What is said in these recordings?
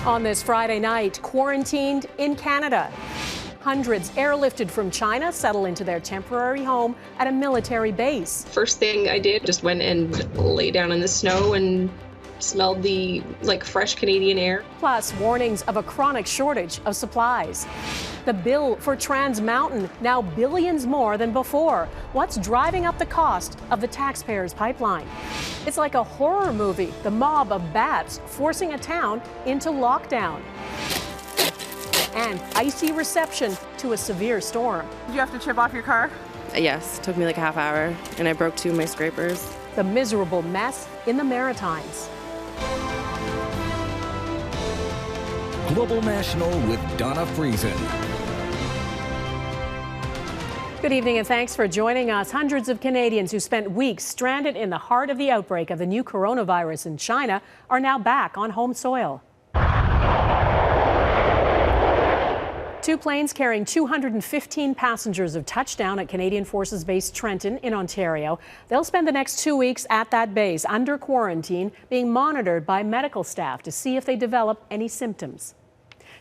On this Friday night, quarantined in Canada. Hundreds airlifted from China settle into their temporary home at a military base. First thing I did, just went and lay down in the snow and smelled the fresh Canadian air. Plus warnings of a chronic shortage of supplies. The bill for Trans Mountain, now billions more than before. What's driving up the cost of the taxpayers' pipeline? It's like a horror movie, the mob of bats forcing a town into lockdown. And icy reception to a severe storm. Did you have to chip off your car? Yes, took me like a half hour, and I broke 2 of my scrapers. The miserable mess in the Maritimes. Global National with Dawna Friesen. Good evening and thanks for joining us. Hundreds of Canadians who spent weeks stranded in the heart of the outbreak of the new coronavirus in China are now back on home soil. 2 planes carrying 215 passengers have touched down at Canadian Forces Base Trenton in Ontario. They'll spend the next 2 weeks at that base under quarantine, being monitored by medical staff to see if they develop any symptoms.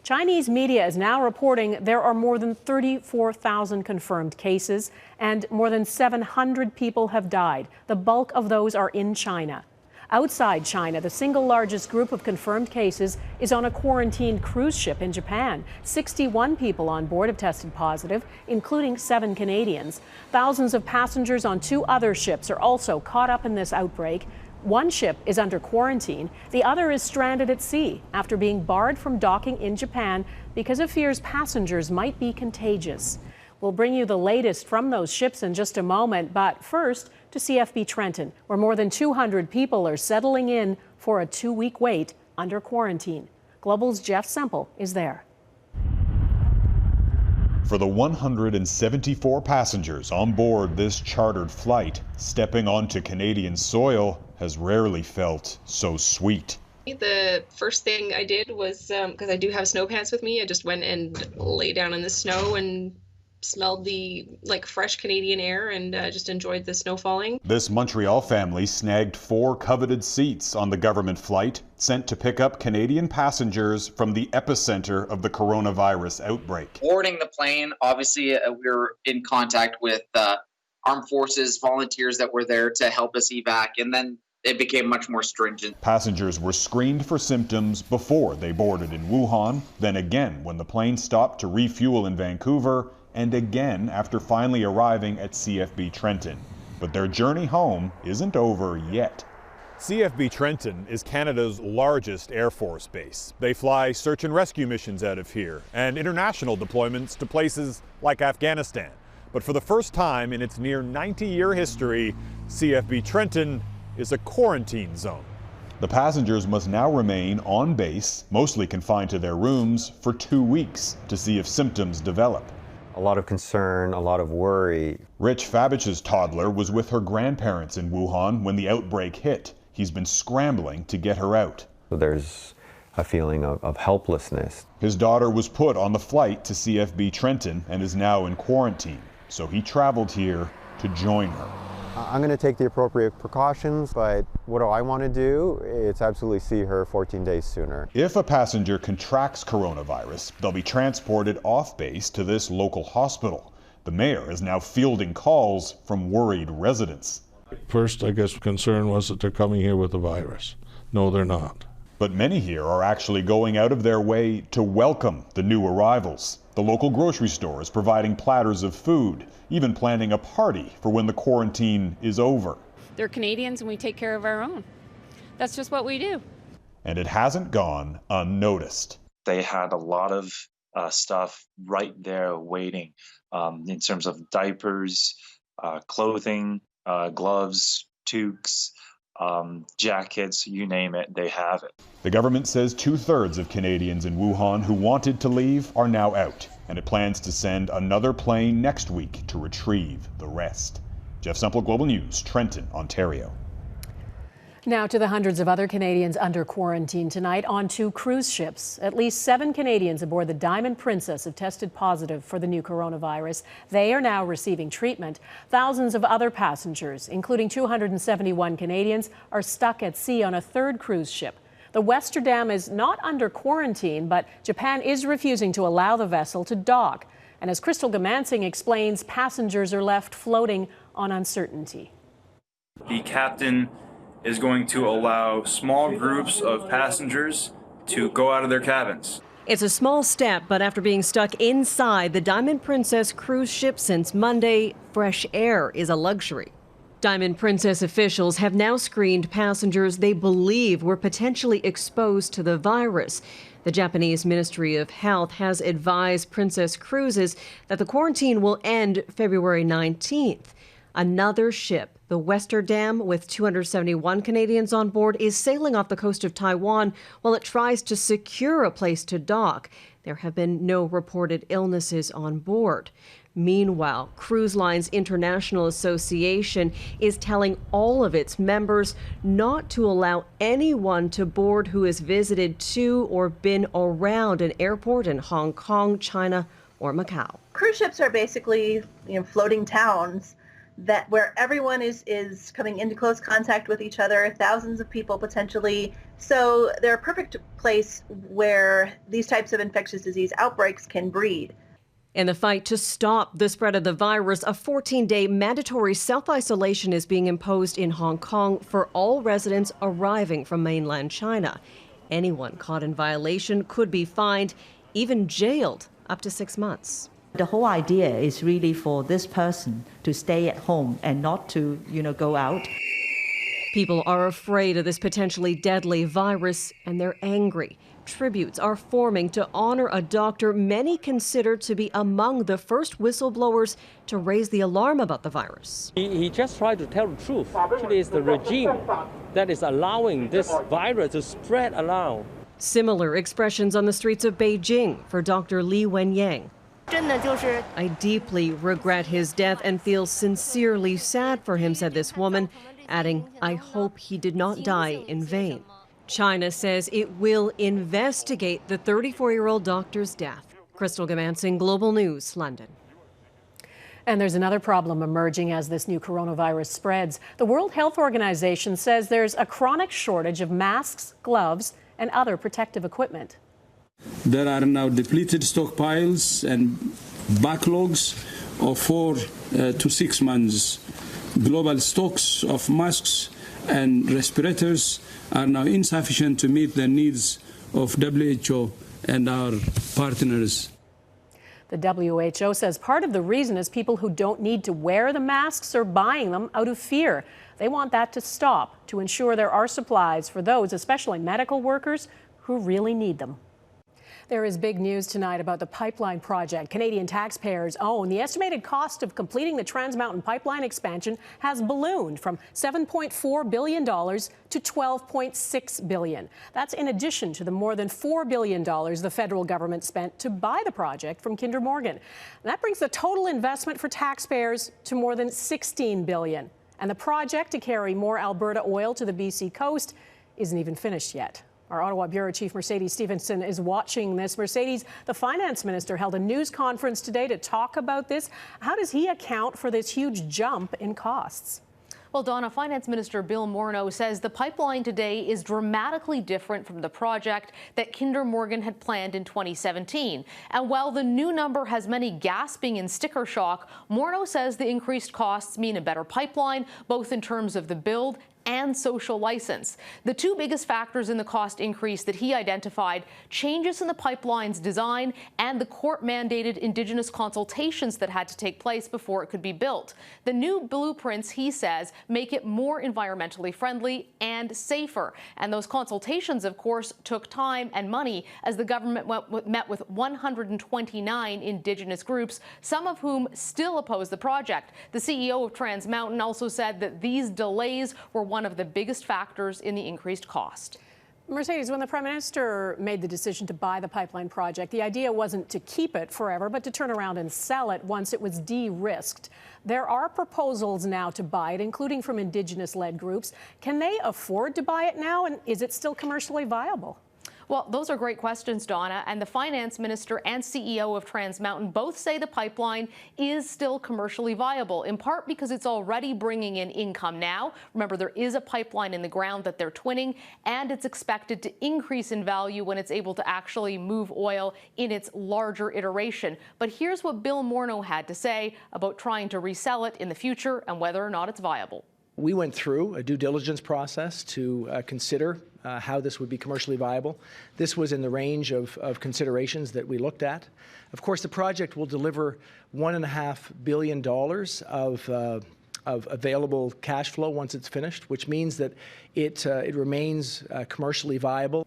Chinese media is now reporting there are more than 34,000 confirmed cases and more than 700 people have died. The bulk of those are in China. Outside China, the single largest group of confirmed cases is on a quarantined cruise ship in Japan. 61 people on board have tested positive, including 7 Canadians. Thousands of passengers on 2 other ships are also caught up in this outbreak. One ship is under quarantine. The other is stranded at sea after being barred from docking in Japan because of fears passengers might be contagious. We'll bring you the latest from those ships in just a moment, but first to CFB Trenton, where more than 200 people are settling in for a 2-week wait under quarantine. Global's Jeff Semple is there. For the 174 passengers on board this chartered flight, stepping onto Canadian soil has rarely felt so sweet. The first thing I did was, because I do have snow pants with me, I just went and lay down in the snow and smelled the fresh Canadian air and just enjoyed the snow falling. This Montreal family snagged 4 coveted seats on the government flight sent to pick up Canadian passengers from the epicenter of the coronavirus outbreak. Boarding the plane, obviously we were in contact with armed forces, volunteers that were there to help us evac, and then it became much more stringent. Passengers were screened for symptoms before they boarded in Wuhan, then again when the plane stopped to refuel in Vancouver, and again after finally arriving at CFB Trenton. But their journey home isn't over yet. CFB Trenton is Canada's largest Air Force base. They fly search and rescue missions out of here and international deployments to places like Afghanistan. But for the first time in its near 90-year history, CFB Trenton is a quarantine zone. The passengers must now remain on base, mostly confined to their rooms, for 2 weeks to see if symptoms develop. A lot of concern, a lot of worry. Rich Fabich's toddler was with her grandparents in Wuhan when the outbreak hit. He's been scrambling to get her out. So there's a feeling of helplessness. His daughter was put on the flight to CFB Trenton and is now in quarantine. So he traveled here to join her. I'm going to take the appropriate precautions, but what do I want to do? It's absolutely see her 14 days sooner. If a passenger contracts coronavirus, they'll be transported off base to this local hospital. The mayor is now fielding calls from worried residents. First, I guess, concern was that they're coming here with the virus. No, they're not. But many here are actually going out of their way to welcome the new arrivals. The local grocery store is providing platters of food, even planning a party for when the quarantine is over. They're Canadians and we take care of our own. That's just what we do. And it hasn't gone unnoticed. They had a lot of stuff right there waiting in terms of diapers, clothing, gloves, toques, jackets, you name it, they have it. The government says 2/3 of Canadians in Wuhan who wanted to leave are now out, and it plans to send another plane next week to retrieve the rest. Jeff Semple, Global News, Trenton, Ontario. Now to the hundreds of other Canadians under quarantine tonight on 2 cruise ships. At least 7 Canadians aboard the Diamond Princess have tested positive for the new coronavirus. They are now receiving treatment. Thousands of other passengers, including 271 Canadians, are stuck at sea on a 3rd cruise ship. The Westerdam is not under quarantine, but Japan is refusing to allow the vessel to dock. And as Crystal Goomansingh explains, passengers are left floating on uncertainty. The captain is going to allow small groups of passengers to go out of their cabins. It's a small step, but after being stuck inside the Diamond Princess cruise ship since Monday, fresh air is a luxury. Diamond Princess officials have now screened passengers they believe were potentially exposed to the virus. The Japanese Ministry of Health has advised Princess Cruises that the quarantine will end February 19th. Another ship, the Westerdam, with 271 Canadians on board, is sailing off the coast of Taiwan while it tries to secure a place to dock. There have been no reported illnesses on board. Meanwhile, Cruise Lines International Association is telling all of its members not to allow anyone to board who has visited to or been around an airport in Hong Kong, China, or Macau. Cruise ships are basically, floating towns where everyone is coming into close contact with each other, thousands of people potentially. So they're a perfect place where these types of infectious disease outbreaks can breed. In the fight to stop the spread of the virus, a 14-day mandatory self-isolation is being imposed in Hong Kong for all residents arriving from mainland China. Anyone caught in violation could be fined, even jailed, up to 6 months. The whole idea is really for this person to stay at home and not to, go out. People are afraid of this potentially deadly virus, and they're angry. Tributes are forming to honor a doctor many consider to be among the first whistleblowers to raise the alarm about the virus. He just tried to tell the truth. Actually, it's the regime that is allowing this virus to spread around. Similar expressions on the streets of Beijing for Dr. Li Wenyang. I deeply regret his death and feel sincerely sad for him, said this woman, adding, I hope he did not die in vain. China says it will investigate the 34-year-old doctor's death. Crystal Goomansingh, Global News, London. And there's another problem emerging as this new coronavirus spreads. The World Health Organization says there's a chronic shortage of masks, gloves, and other protective equipment. There are now depleted stockpiles and backlogs of 4 to 6 months. Global stocks of masks and respirators are now insufficient to meet the needs of WHO and our partners. The WHO says part of the reason is people who don't need to wear the masks are buying them out of fear. They want that to stop to ensure there are supplies for those, especially medical workers, who really need them. There is big news tonight about the pipeline project Canadian taxpayers own. The estimated cost of completing the Trans Mountain pipeline expansion has ballooned from $7.4 billion to $12.6 billion. That's in addition to the more than $4 billion the federal government spent to buy the project from Kinder Morgan. That brings the total investment for taxpayers to more than $16 billion. And the project to carry more Alberta oil to the BC coast isn't even finished yet. Our Ottawa Bureau Chief Mercedes Stephenson is watching this. Mercedes, the finance minister held a news conference today to talk about this. How does he account for this huge jump in costs? Well, Dawna, Finance Minister Bill Morneau says the pipeline today is dramatically different from the project that Kinder Morgan had planned in 2017. And while the new number has many gasping in sticker shock, Morneau says the increased costs mean a better pipeline, both in terms of the build and social license. The two biggest factors in the cost increase that he identified: changes in the pipeline's design and the court-mandated Indigenous consultations that had to take place before it could be built. The new blueprints, he says, make it more environmentally friendly and safer. And those consultations, of course, took time and money, as the government met with 129 Indigenous groups, some of whom still oppose the project. The CEO of Trans Mountain also said that these delays were one of the biggest factors in the increased cost. Mercedes, when the Prime Minister made the decision to buy the pipeline project, the idea wasn't to keep it forever, but to turn around and sell it once it was de-risked. There are proposals now to buy it, including from Indigenous-led groups. Can they afford to buy it now, and is it still commercially viable? Well, those are great questions, Dawna. And the finance minister and CEO of Trans Mountain both say the pipeline is still commercially viable, in part because it's already bringing in income now. Remember, there is a pipeline in the ground that they're twinning, and it's expected to increase in value when it's able to actually move oil in its larger iteration. But here's what Bill Morneau had to say about trying to resell it in the future and whether or not it's viable. We went through a due diligence process to consider how this would be commercially viable. This was in the range of considerations that we looked at. Of course, the project will deliver $1.5 billion of available cash flow once it's finished, which means that it remains commercially viable.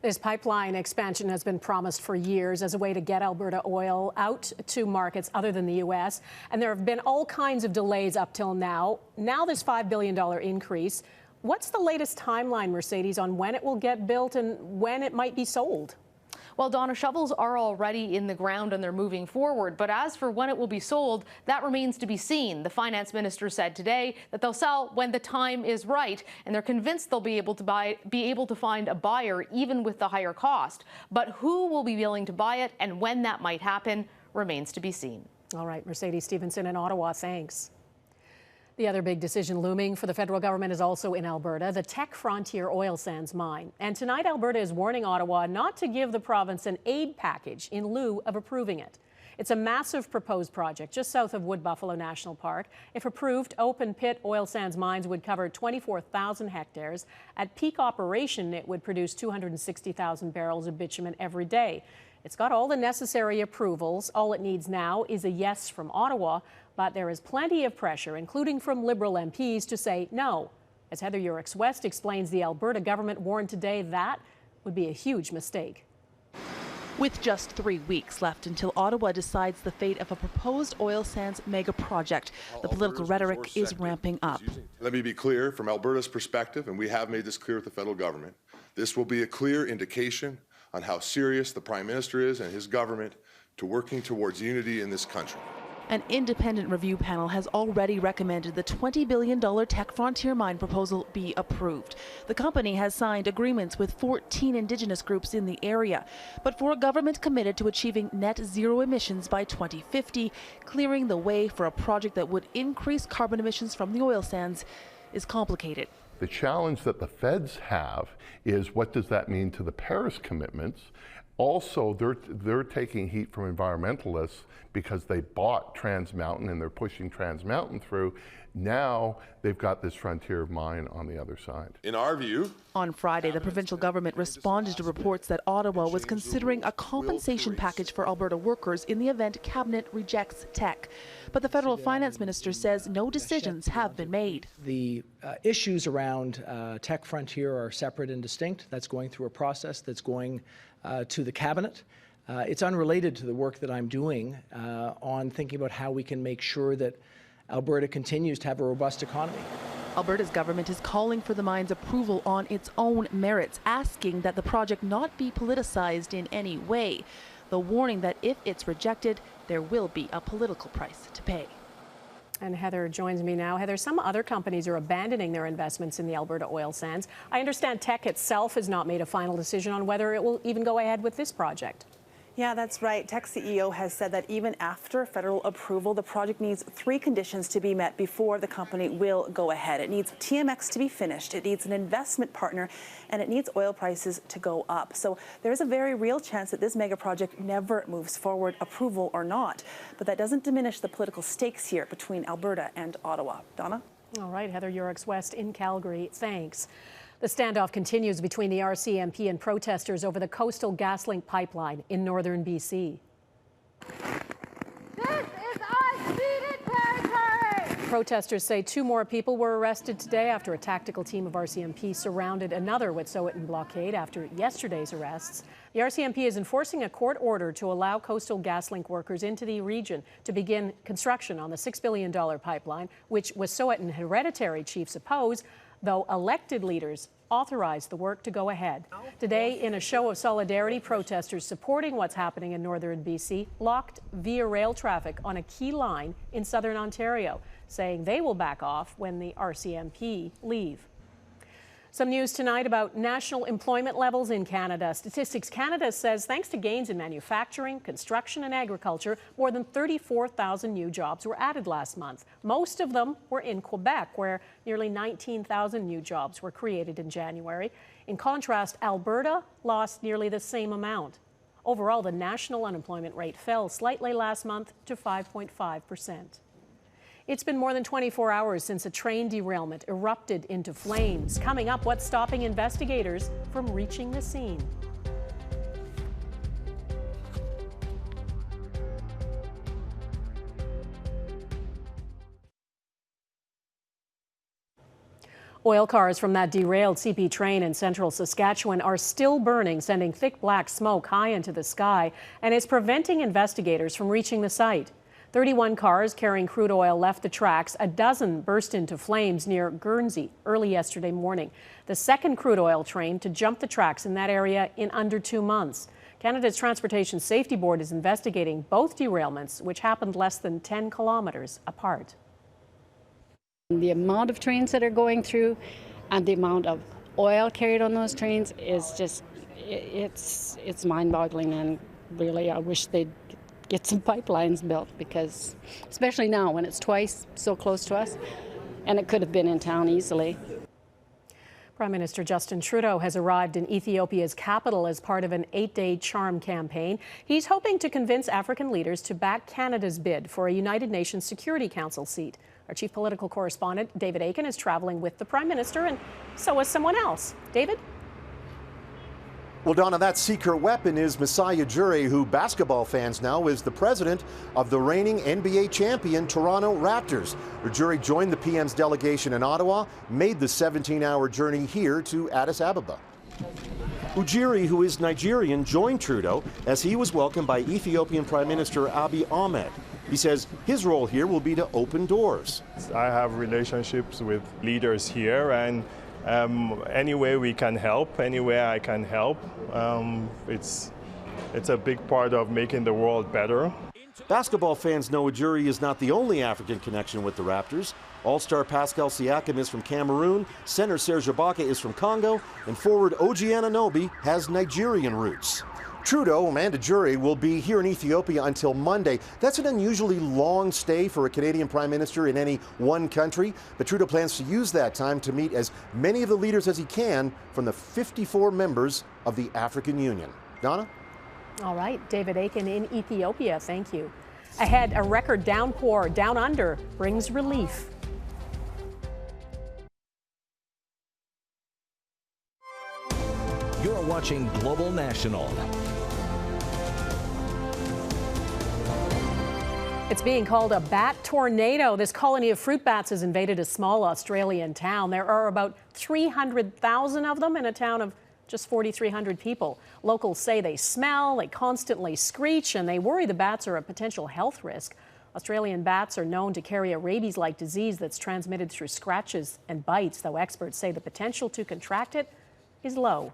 This pipeline expansion has been promised for years as a way to get Alberta oil out to markets other than the U.S., and there have been all kinds of delays up till now. Now this $5 billion increase. What's the latest timeline, Mercedes, on when it will get built and when it might be sold? Well, Dawna, shovels are already in the ground and they're moving forward. But as for when it will be sold, that remains to be seen. The finance minister said today that they'll sell when the time is right, and they're convinced they'll be able to find a buyer even with the higher cost. But who will be willing to buy it and when that might happen remains to be seen. All right, Mercedes Stephenson in Ottawa, thanks. The other big decision looming for the federal government is also in Alberta, the Teck Frontier oil sands mine. And tonight, Alberta is warning Ottawa not to give the province an aid package in lieu of approving it. It's a massive proposed project just south of Wood Buffalo National Park. If approved, open pit oil sands mines would cover 24,000 hectares. At peak operation, it would produce 260,000 barrels of bitumen every day. It's got all the necessary approvals. All it needs now is a yes from Ottawa. But there is plenty of pressure, including from Liberal MPs, to say no. As Heather Yourex-West explains, the Alberta government warned today that would be a huge mistake. With just 3 weeks left until Ottawa decides the fate of a proposed oil sands mega project, the political rhetoric is ramping up. Let me be clear, from Alberta's perspective, and we have made this clear with the federal government, this will be a clear indication on how serious the Prime Minister is and his government to working towards unity in this country. An independent review panel has already recommended the $20 billion Teck Frontier mine proposal be approved. The company has signed agreements with 14 Indigenous groups in the area. But for a government committed to achieving net zero emissions by 2050, clearing the way for a project that would increase carbon emissions from the oil sands is complicated. The challenge that the feds have is, what does that mean to the Paris commitments? Also, they're taking heat from environmentalists because they bought Trans Mountain and they're pushing Trans Mountain through. Now they've got this frontier mine on the other side. In our view, on Friday, the provincial government responded to reports that Ottawa was considering a compensation package for Alberta workers in the event Cabinet rejects Teck. But the federal finance minister says no decisions have been made. The issues around Teck Frontier are separate and distinct. That's going through a process that's going to the Cabinet. It's unrelated to the work that I'm doing on thinking about how we can make sure that Alberta continues to have a robust economy. Alberta's government is calling for the mine's approval on its own merits, asking that the project not be politicized in any way. The warning that if it's rejected, there will be a political price to pay. And Heather joins me now. Heather, some other companies are abandoning their investments in the Alberta oil sands. I understand Teck itself has not made a final decision on whether it will even go ahead with this project. Yeah, that's right. Teck's CEO has said that even after federal approval, the project needs 3 conditions to be met before the company will go ahead. It needs TMX to be finished, it needs an investment partner, and it needs oil prices to go up. So there is a very real chance that this mega project never moves forward, approval or not. But that doesn't diminish the political stakes here between Alberta and Ottawa. Dawna? All right, Heather Yourex-West in Calgary, thanks. The standoff continues between the RCMP and protesters over the Coastal GasLink pipeline in northern BC. This is unceded territory! Protesters say 2 more people were arrested today after a tactical team of RCMP surrounded another Wet'suwet'en blockade after yesterday's arrests. The RCMP is enforcing a court order to allow Coastal GasLink workers into the region to begin construction on the $6 billion pipeline, which Wet'suwet'en hereditary chiefs oppose, though elected leaders authorized the work to go ahead. Today, in a show of solidarity, protesters supporting what's happening in northern BC blocked via rail traffic on a key line in southern Ontario, saying they will back off when the RCMP leave. Some news tonight about national employment levels in Canada. Statistics Canada says thanks to gains in manufacturing, construction and agriculture, more than 34,000 new jobs were added last month. Most of them were in Quebec, where nearly 19,000 new jobs were created in January. In contrast, Alberta lost nearly the same amount. Overall, the national unemployment rate fell slightly last month to 5.5%. It's been more than 24 hours since a train derailment erupted into flames. Coming up, what's stopping investigators from reaching the scene? Oil cars from that derailed CP train in central Saskatchewan are still burning, sending thick black smoke high into the sky, and it's preventing investigators from reaching the site. 31 cars carrying crude oil left the tracks. A dozen burst into flames near Guernsey early yesterday morning. The second crude oil train to jump the tracks in that area in under 2 months. Canada's Transportation Safety Board is investigating both derailments, which happened less than 10 kilometers apart. The amount of trains that are going through and the amount of oil carried on those trains is just, it's mind-boggling, and really I wish they'd get some pipelines built, because especially now when it's twice so close to us, and it could have been in town easily. Prime Minister Justin Trudeau has arrived in Ethiopia's capital as part of an 8-day charm campaign. He's hoping to convince African leaders to back Canada's bid for a United Nations Security Council seat. Our chief political correspondent, David Akin, is traveling with the Prime Minister, and so is someone else. David? Well, Dawna, that secret weapon is Masai Ujiri, who basketball fans know is the president of the reigning NBA champion Toronto Raptors. Ujiri joined the PM's delegation in Ottawa, made the 17-hour journey here to Addis Ababa. Ujiri, who is Nigerian, joined Trudeau as he was welcomed by Ethiopian Prime Minister Abiy Ahmed. He says his role here will be to open doors. I have relationships with leaders here, and any way we can help, anywhere I can help, it's a big part of making the world better. Basketball fans know Ujiri is not the only African connection with the Raptors. All-star Pascal Siakam is from Cameroon, center Serge Ibaka is from Congo, and forward OG Anunoby has Nigerian roots. Trudeau and Ujiri will be here in Ethiopia until Monday. That's an unusually long stay for a Canadian Prime Minister in any one country, but Trudeau plans to use that time to meet as many of the leaders as he can from the 54 members of the African Union. Dawna? All right, David Akin in Ethiopia, thank you. Ahead, a record downpour down under brings relief. You're watching Global National. It's being called a bat tornado. This colony of fruit bats has invaded a small Australian town. There are about 300,000 of them in a town of just 4,300 people. Locals say they smell, they constantly screech, and they worry the bats are a potential health risk. Australian bats are known to carry a rabies-like disease that's transmitted through scratches and bites, though experts say the potential to contract it is low.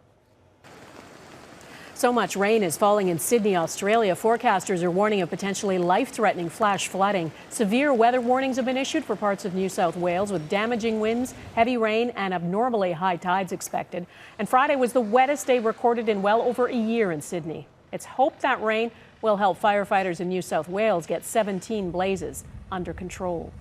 So much rain is falling in Sydney, Australia. Forecasters are warning of potentially life-threatening flash flooding. Severe weather warnings have been issued for parts of New South Wales, with damaging winds, heavy rain, and abnormally high tides expected. And Friday was the wettest day recorded in well over a year in Sydney. It's hoped that rain will help firefighters in New South Wales get 17 blazes under control.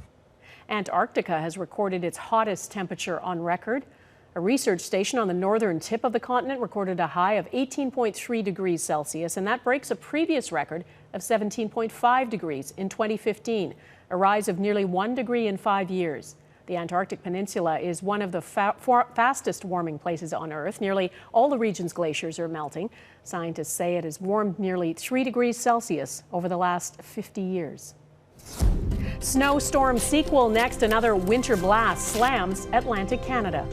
Antarctica has recorded its hottest temperature on record. A research station on the northern tip of the continent recorded a high of 18.3 degrees Celsius, and that breaks a previous record of 17.5 degrees in 2015, a rise of nearly 1 degree in 5 years. The Antarctic Peninsula is one of the fastest warming places on Earth. Nearly all the region's glaciers are melting. Scientists say it has warmed nearly 3 degrees Celsius over the last 50 years. Snowstorm sequel next. Another winter blast slams Atlantic Canada.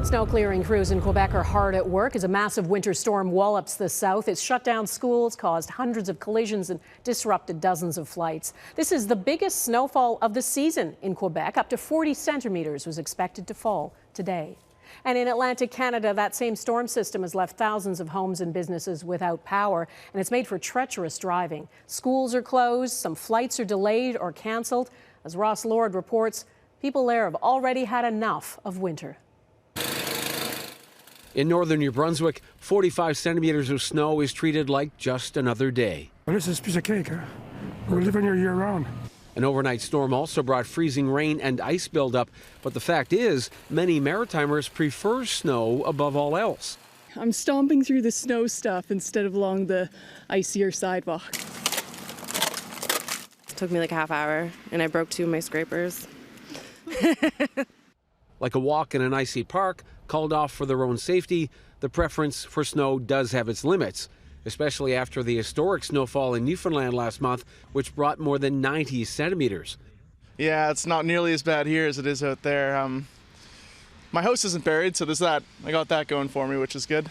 Snow clearing crews in Quebec are hard at work as a massive winter storm wallops the south. It's shut down schools, caused hundreds of collisions, and disrupted dozens of flights. This is the biggest snowfall of the season in Quebec. Up to 40 centimeters was expected to fall today. And in Atlantic Canada, that same storm system has left thousands of homes and businesses without power, and it's made for treacherous driving. Schools are closed, some flights are delayed or canceled. As Ross Lord reports, people there have already had enough of winter. In northern New Brunswick, 45 centimeters of snow is treated like just another day. Well, this is a piece of cake, huh? We're living here year-round. An overnight storm also brought freezing rain and ice buildup, but the fact is, many Maritimers prefer snow above all else. I'm stomping through the snow stuff instead of along the icier sidewalk. It took me like a half hour, and I broke 2 of my scrapers. Like a walk in an icy park, called off for their own safety, the preference for snow does have its limits, especially after the historic snowfall in Newfoundland last month, which brought more than 90 centimeters. Yeah, it's not nearly as bad here as it is out there. My house isn't buried, so there's that. I got that going for me, which is good.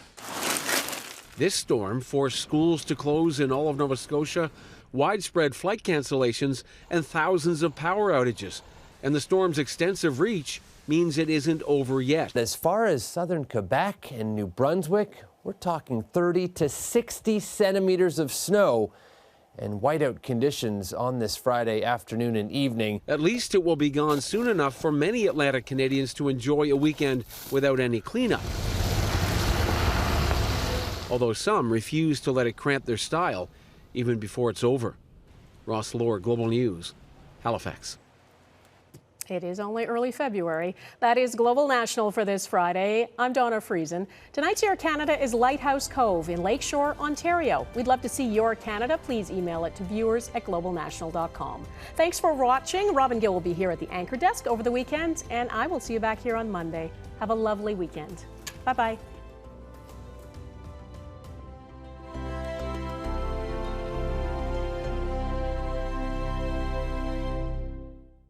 This storm forced schools to close in all of Nova Scotia, widespread flight cancellations, and thousands of power outages. And the storm's extensive reach means it isn't over yet. As far as southern Quebec and New Brunswick, we're talking 30 to 60 centimeters of snow and whiteout conditions on this Friday afternoon and evening. At least it will be gone soon enough for many Atlantic Canadians to enjoy a weekend without any cleanup. Although some refuse to let it cramp their style even before it's over. Ross Lord, Global News, Halifax. It is only early February. That is Global National for this Friday. I'm Dawna Friesen. Tonight's Your Canada is Lighthouse Cove in Lakeshore, Ontario. We'd love to see your Canada. Please email it to viewers@globalnational.com. Thanks for watching. Robin Gill will be here at the anchor desk over the weekend, and I will see you back here on Monday. Have a lovely weekend. Bye-bye.